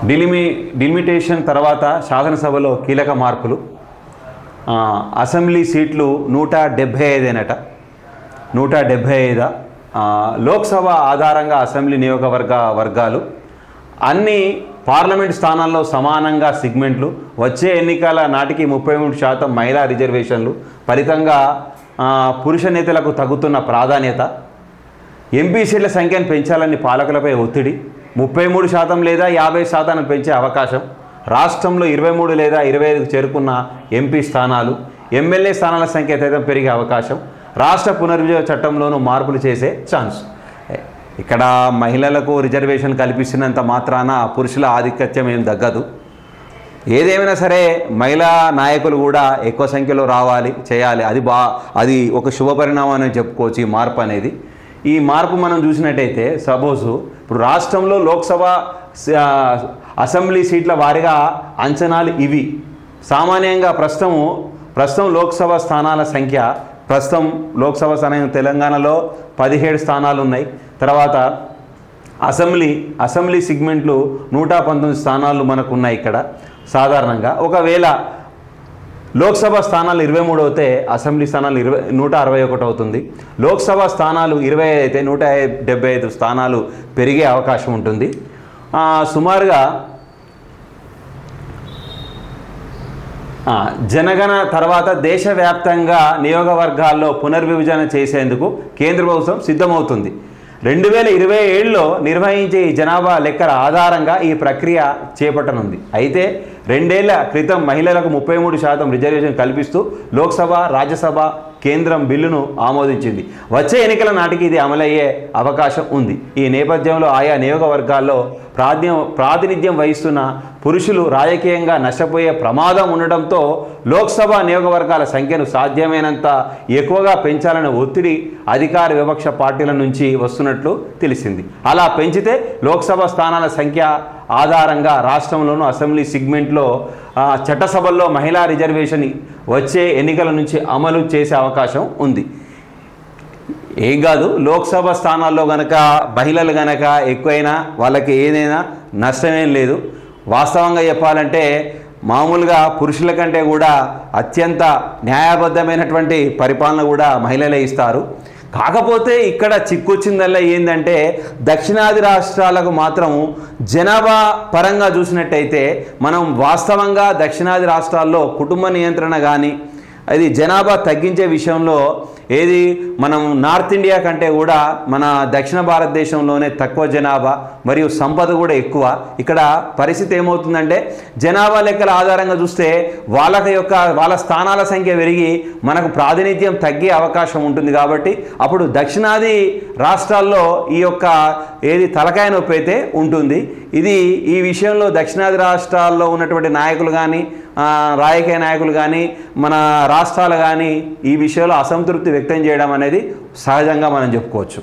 Delimitation తర్వాత శాసనసభలో కీలక మార్పులు. అసెంబ్లీ సీట్లు 175 175. లోక్సభ ఆధారంగా అసెంబ్లీ నియోజకవర్గాలు అన్ని పార్లమెంట్ స్థానాల్లో సమానంగా సిగ్మెంట్లు. వచ్చే ఎన్నికల నాటికి 33% మహిళా రిజర్వేషన్లు. ఫలితంగా పురుష నేతలకు తగ్గుతున్న ప్రాధాన్యత. ఎంపీ సీట్ల సంఖ్యను పెంచాలని పాలకులపై ఒత్తిడి. 33% లేదా 50% పెంచే అవకాశం. రాష్ట్రంలో 23 లేదా 25కు చేరుకున్న ఎంపీ స్థానాలు. ఎమ్మెల్యే స్థానాల సంఖ్య సైతం పెరిగే అవకాశం. రాష్ట్ర పునర్విభజన చట్టంలోనూ మార్పులు చేసే ఛాన్స్. ఇక్కడ మహిళలకు రిజర్వేషన్ కల్పిస్తున్నంత మాత్రాన పురుషుల ఆధిక్యత్యం ఏం తగ్గదు. ఏదేమైనా సరే మహిళా నాయకులు కూడా ఎక్కువ సంఖ్యలో రావాలి, చేయాలి. అది ఒక శుభపరిణామం అని చెప్పుకోవచ్చు ఈ మార్పు అనేది. ఈ మార్పు మనం చూసినట్టయితే సపోజు ఇప్పుడు రాష్ట్రంలో లోక్సభ అసెంబ్లీ సీట్ల వారీగా అంచనాలు ఇవి. సామాన్యంగా ప్రస్తుతం లోక్సభ స్థానాల సంఖ్య లోక్సభ స్థానం తెలంగాణలో 17 స్థానాలు ఉన్నాయి. తర్వాత అసెంబ్లీ సిగ్మెంట్లు 119 స్థానాలు మనకు ఉన్నాయి ఇక్కడ సాధారణంగా. ఒకవేళ లోక్సభ స్థానాలు 23 అయితే అసెంబ్లీ స్థానాలు 161 అవుతుంది. లోక్సభ స్థానాలు 25 అయితే 175 స్థానాలు పెరిగే అవకాశం ఉంటుంది. సుమారుగా జనగణన తర్వాత దేశవ్యాప్తంగా నియోజకవర్గాల్లో పునర్విభజన చేసేందుకు కేంద్ర ప్రభుత్వం సిద్ధమవుతుంది. 2027లో నిర్వహించే ఈ జనాభా లెక్కల ఆధారంగా ఈ ప్రక్రియ చేపట్టనుంది. అయితే 2 ఏళ్ల క్రితం మహిళలకు 33% రిజర్వేషన్ కల్పిస్తూ లోక్సభ, రాజ్యసభ, కేంద్రం బిల్లును ఆమోదించింది. వచ్చే ఎన్నికల నాటికి ఇది అమలయ్యే అవకాశం ఉంది. ఈ నేపథ్యంలో ఆయా నియోజకవర్గాల్లో ప్రాతినిధ్యం వహిస్తున్న పురుషులు రాజకీయంగా నష్టపోయే ప్రమాదం ఉండడంతో లోక్సభ నియోజకవర్గాల సంఖ్యను సాధ్యమైనంత ఎక్కువగా పెంచాలనే ఒత్తిడి అధికార విపక్ష పార్టీల నుంచి వస్తున్నట్లు తెలిసింది. అలా పెంచితే లోక్సభ స్థానాల సంఖ్య ఆధారంగా రాష్ట్రంలోనూ అసెంబ్లీ సిగ్మెంట్లో చట్టసభల్లో మహిళా రిజర్వేషన్ వచ్చే ఎన్నికల నుంచి అమలు చేసే అవకాశం ఉంది. ఏం కాదు, లోక్సభ స్థానాల్లో గనక మహిళలు గనక ఎక్కువైనా వాళ్ళకి ఏదైనా నష్టమేం లేదు. వాస్తవంగా చెప్పాలంటే మామూలుగా పురుషుల కంటే కూడా అత్యంత న్యాయబద్ధమైనటువంటి పరిపాలన కూడా మహిళలే ఇస్తారు. కాకపోతే ఇక్కడ చిక్కొచ్చిందల్లా ఏంటంటే దక్షిణాది రాష్ట్రాలకు మాత్రం జనాభా పరంగా చూసినట్టయితే మనం వాస్తవంగా దక్షిణాది రాష్ట్రాల్లో కుటుంబ నియంత్రణ కానీ అది జనాభా తగ్గించే విషయంలో మనం నార్త్ ఇండియా కంటే కూడా మన దక్షిణ భారతదేశంలోనే తక్కువ జనాభా మరియు సంపద కూడా ఎక్కువ. ఇక్కడ పరిస్థితి ఏమవుతుందంటే జనాభా లెక్కల ఆధారంగా చూస్తే వాళ్ళ స్థానాల సంఖ్య పెరిగి మనకు ప్రాతినిధ్యం తగ్గే అవకాశం ఉంటుంది. కాబట్టి అప్పుడు దక్షిణాది రాష్ట్రాల్లో తలకాయ నొప్పి అయితే ఉంటుంది. ఈ విషయంలో దక్షిణాది రాష్ట్రాల్లో ఉన్నటువంటి నాయకులు కానీ రాజకీయ నాయకులు కానీ మన రాష్ట్రాలు కానీ ఈ విషయంలో అసంతృప్తి వ్యక్తం చేయడం అనేది సహజంగా మనం చెప్పుకోవచ్చు.